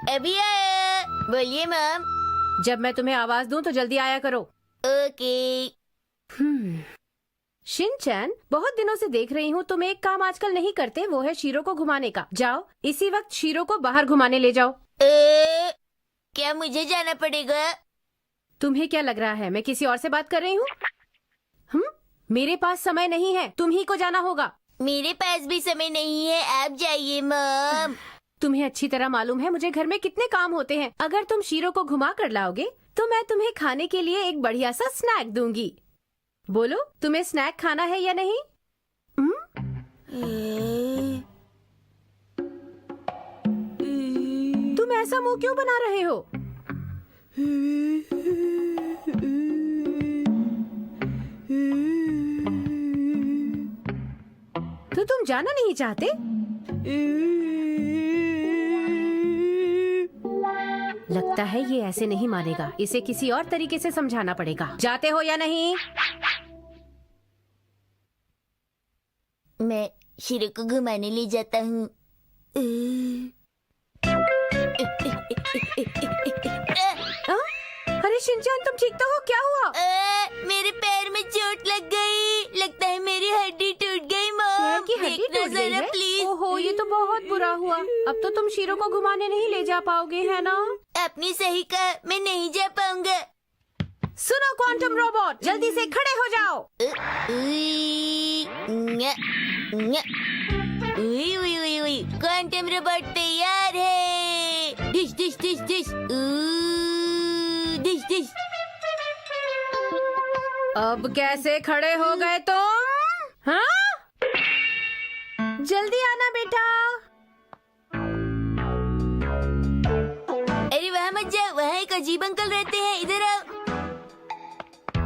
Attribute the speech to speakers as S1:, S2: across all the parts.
S1: अभी आया। बोलिए मॉम।
S2: जब मैं तुम्हें आवाज दूं तो जल्दी आया करो।
S1: ओके।
S2: शिनचैन, बहुत दिनों से देख रही हूँ तुम एक काम आजकल नहीं करते, वो है शीरो को घुमाने का। जाओ इसी वक्त शीरो को बाहर घुमाने ले जाओ।
S1: क्या मुझे जाना पड़ेगा?
S2: तुम्हें क्या लग रहा है मैं किसी और से बात कर रही हूँ? मेरे पास समय नहीं है, तुम ही को जाना होगा।
S1: मेरे पास भी समय नहीं है, आप जाइए मॉम।
S2: तुम्हें अच्छी तरह मालूम है मुझे घर में कितने काम होते हैं। अगर तुम शीरो को घुमा कर लाओगे तो मैं तुम्हें खाने के लिए एक बढ़िया सा स्नैक दूंगी। बोलो, तुम्हें स्नैक खाना है या नहीं? तुम ऐसा मुंह क्यों बना रहे हो? तो तुम जाना नहीं चाहते? लगता है ये ऐसे नहीं मानेगा, इसे किसी और तरीके से समझाना पड़ेगा। जाते हो या नहीं?
S1: मैं शीरो को घुमाने ले जाता हूँ।
S2: अरे शिनचैन, तुम ठीक तो हो? क्या हुआ?
S1: मेरे पैर में चोट लग गई। लगता है मेरी हड्डी टूट गई मॉम।
S2: पैर की हड्डी टूट गई है?
S1: प्लीज।
S2: ओहो, ये तो बहुत बुरा हुआ। अब तो तुम शीरो को घुमाने नहीं ले जा पाओगे, है ना?
S1: आपने सही कहा, मैं नहीं जा पाऊंगा।
S2: सुनो क्वांटम रोबोट, जल्दी से खड़े हो जाओ।
S1: क्वांटम रोबोट तैयार है। Dish dish dish dish dish dish.
S2: अब कैसे खड़े हो गए तुम? हाँ? जल्दी आना बेटा।
S1: अरे वहाँ मत जाओ, वहाँ एक अजीब अंकल रहते हैं, इधर आओ।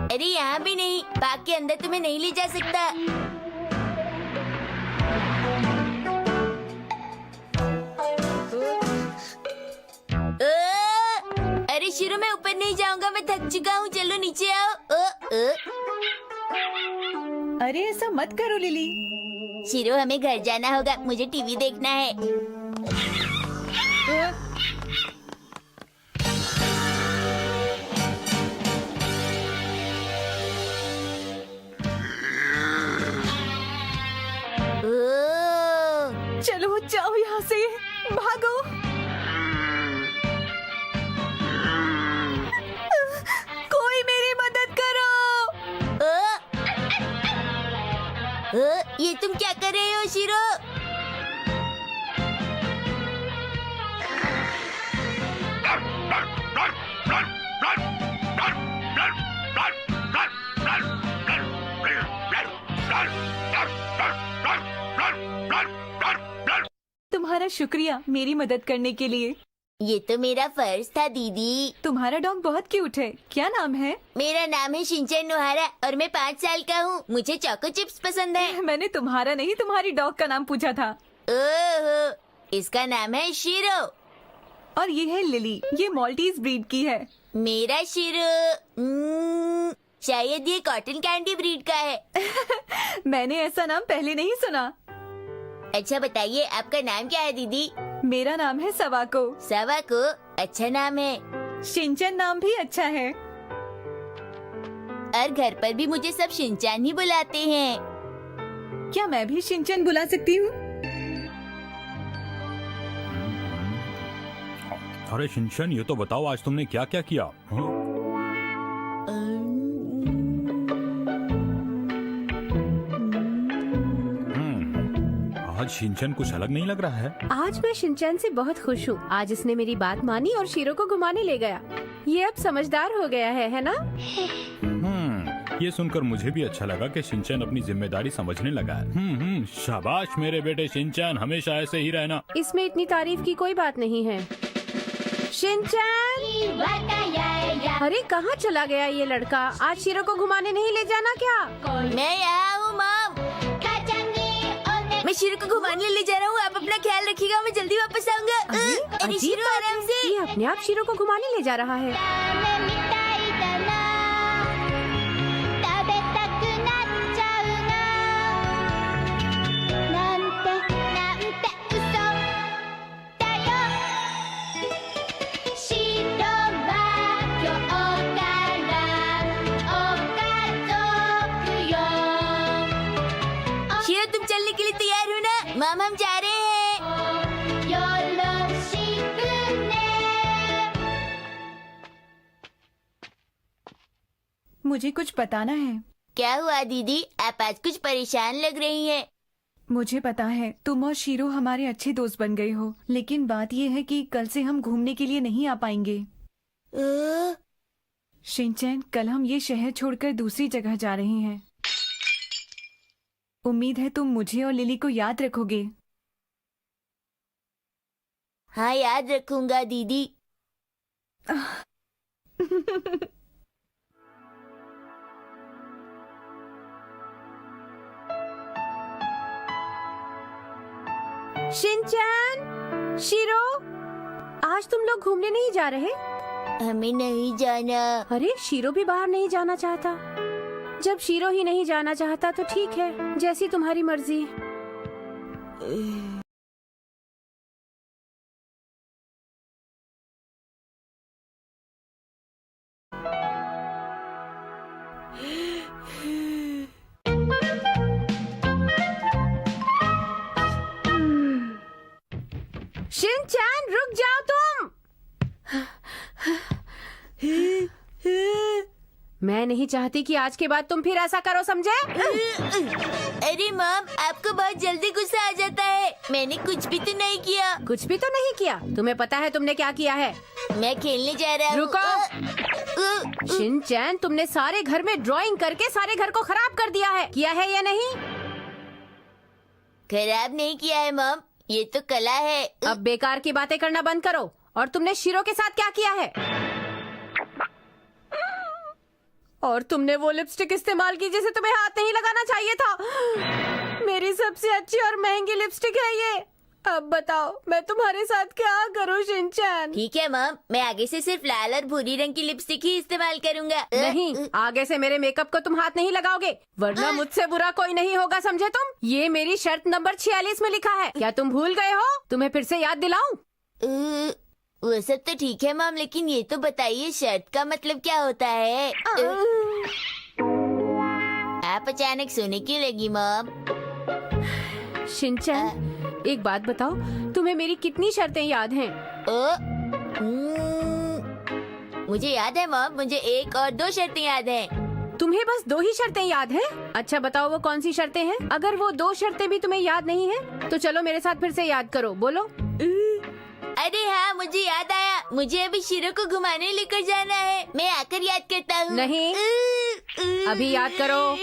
S1: अरे यहाँ भी नहीं, पार्क के अंदर तुम्हें नहीं ले जा सकता। अरे शीरो, मैं ऊपर नहीं जाऊंगा, मैं थक चुका हूँ, चलो नीचे आओ।
S3: अरे ऐसा मत करो लिली।
S1: शीरो, हमें घर जाना होगा, मुझे टीवी देखना है।
S3: चलो जाओ यहाँ से, भागो। कोई मेरी मदद करो।
S1: ये तुम क्या कर रहे हो शीरो?
S3: तुम्हारा शुक्रिया मेरी मदद करने के लिए।
S1: ये तो मेरा फर्ज था दीदी।
S3: तुम्हारा डॉग बहुत क्यूट है, क्या नाम है?
S1: मेरा नाम है शिनचैन नोहारा और मैं 5 साल का हूँ। मुझे चोको चिप्स पसंद है।
S3: मैंने तुम्हारा नहीं, तुम्हारी डॉग का नाम पूछा था।
S1: ओहो, इसका नाम है शीरो।
S3: और ये है लिली, ये मॉल्टीज ब्रीड की है।
S1: मेरा शीरो शायद ये कॉटन कैंडी ब्रीड का है।
S3: मैंने ऐसा नाम पहले नहीं सुना।
S1: अच्छा बताइए, आपका नाम क्या है दीदी?
S3: मेरा नाम है सवाको।
S1: सवाको, अच्छा नाम है।
S3: शिनचैन नाम भी अच्छा है।
S1: और घर पर भी मुझे सब शिनचैन ही बुलाते हैं।
S3: क्या मैं भी शिनचैन बुला सकती हूँ?
S4: अरे शिनचैन, ये तो बताओ आज तुमने क्या क्या किया? आज शिनचैन कुछ अलग नहीं लग रहा है।
S2: आज मैं शिनचैन से बहुत खुश हूँ। आज इसने मेरी बात मानी और शीरो को घुमाने ले गया। ये अब समझदार हो गया है ना?
S4: ये सुनकर मुझे भी अच्छा लगा कि शिनचैन अपनी जिम्मेदारी समझने लगा है। शाबाश मेरे बेटे शिनचैन, हमेशा ऐसे ही रहना।
S2: इसमें इतनी तारीफ की कोई बात नहीं है। शिनचैन! अरे कहाँ चला गया ये लड़का? आज शीरो को घुमाने नहीं ले जाना क्या?
S1: मैं यहाँ हूँ मॉम। मैं शीरो को घुमाने ले जा रहा हूँ, आप अपना ख्याल रखिएगा, मैं जल्दी वापस आऊंगा। अरे
S2: अजीब
S1: शीरो,
S2: बात है,
S1: आराम से।
S2: ये अपने आप शीरो को घुमाने ले जा रहा है।
S3: मुझे कुछ बताना है।
S1: क्या हुआ दीदी, आप आज कुछ परेशान लग रही हैं।
S3: मुझे पता है तुम और शीरो हमारे अच्छे दोस्त बन गए हो, लेकिन बात यह है कि कल से हम घूमने के लिए नहीं आ पाएंगे। शिनचैन, कल हम ये शहर छोड़कर दूसरी जगह जा रहे हैं। उम्मीद है तुम मुझे और लिली को याद रखोगे।
S1: हाँ, याद रखूंगा दीदी।
S2: शिनचैन, शीरो, आज तुम लोग घूमने नहीं जा रहे?
S1: हमें नहीं जाना।
S2: अरे शीरो भी बाहर नहीं जाना चाहता। जब शीरो ही नहीं जाना चाहता तो ठीक है, जैसी तुम्हारी मर्जी। शिनचैन, रुक जाओ तुम। मैं नहीं चाहती कि आज के बाद तुम फिर ऐसा करो, समझे?
S1: अरे मॉम, आपको बहुत जल्दी गुस्सा आ जाता है। मैंने कुछ भी तो नहीं किया।
S2: कुछ भी तो नहीं किया। तुम्हें पता है तुमने क्या किया है?
S1: मैं खेलने जा रहा हूँ।
S2: रुको। शिनचैन, तुमने सारे घर में ड्राइंग करके सारे घर को खराब कर दिया है। किया है या नहीं?
S1: खराब नहीं किया है मॉम, ये तो कला है।
S2: अब बेकार की बातें करना बंद करो। और तुमने शीरो के साथ क्या किया है? और तुमने वो लिपस्टिक इस्तेमाल की जिसे तुम्हें हाथ नहीं लगाना चाहिए था। मेरी सबसे अच्छी और महंगी लिपस्टिक है ये। अब बताओ मैं तुम्हारे साथ क्या करूं शिनचैन?
S1: ठीक है मॉम, मैं आगे से सिर्फ लाल और भूरी रंग की लिपस्टिक ही इस्तेमाल करूंगा।
S2: नहीं, आगे से मेरे मेकअप को तुम हाथ नहीं लगाओगे, वरना मुझसे बुरा कोई नहीं होगा, समझे तुम? ये मेरी शर्त नंबर 46 में लिखा है। क्या तुम भूल गए हो? तुम्हें फिर से याद दिलाऊं?
S1: वो सब तो ठीक है मॉम, लेकिन ये तो बताइए शर्त का मतलब क्या होता है? आप अचानक सोने क्यों लगी मॉम?
S2: शिनचैन, एक बात बताओ, तुम्हें मेरी कितनी शर्तें याद हैं?
S1: मुझे याद है मॉम, मुझे 1 और 2 शर्तें याद हैं।
S2: तुम्हें बस 2 ही शर्तें याद हैं? अच्छा बताओ वो कौन सी शर्तें हैं? अगर वो 2 शर्तें भी तुम्हें याद नहीं है तो चलो मेरे साथ फिर से याद करो, बोलो।
S1: अरे हाँ, मुझे याद आया। मुझे अभी शीरो को घुमाने लेकर जाना है। मैं आकर याद करता हूँ।
S2: नहीं, अभी याद करो।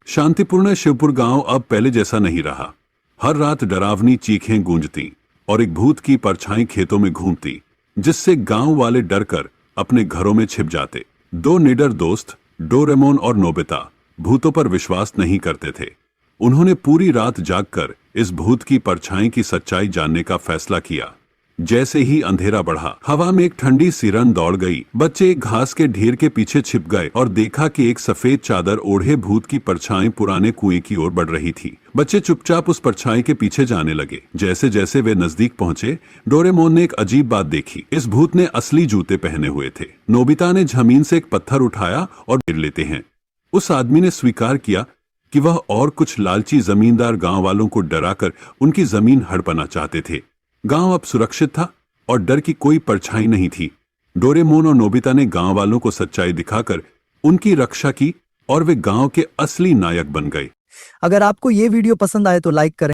S5: शांतिपूर्ण शिवपुर गांव अब पहले जैसा नहीं रहा। हर रात डरावनी चीखें गूंजती और एक भूत की परछाई खेतों में घूमती, जिससे गांव वाले डरकर अपने घरों में छिप जाते। 2 निडर दोस्त डोरेमोन और नोबिता भूतों पर विश्वास नहीं करते थे। उन्होंने पूरी रात जागकर इस भूत की परछाई की सच्चाई जानने का फैसला किया। जैसे ही अंधेरा बढ़ा, हवा में एक ठंडी सिरन दौड़ गई। बच्चे एक घास के ढेर के पीछे छिप गए और देखा कि एक सफेद चादर ओढ़े भूत की परछाई पुराने कुएं की ओर बढ़ रही थी। बच्चे चुपचाप उस परछाई के पीछे जाने लगे। जैसे जैसे वे नजदीक पहुंचे, डोरेमोन ने एक अजीब बात देखी। इस भूत ने असली जूते पहने हुए थे। नोबिता ने जमीन से एक पत्थर उठाया और गिर लेते हैं। उस आदमी ने स्वीकार किया कि वह और कुछ लालची जमींदार गांव वालों को डराकर उनकी जमीन हड़पना चाहते थे। गांव अब सुरक्षित था और डर की कोई परछाई नहीं थी। डोरेमोन और नोबिता ने गांव वालों को सच्चाई दिखाकर उनकी रक्षा की और वे गांव के असली नायक बन गए।
S6: अगर आपको ये वीडियो पसंद आए तो लाइक करें।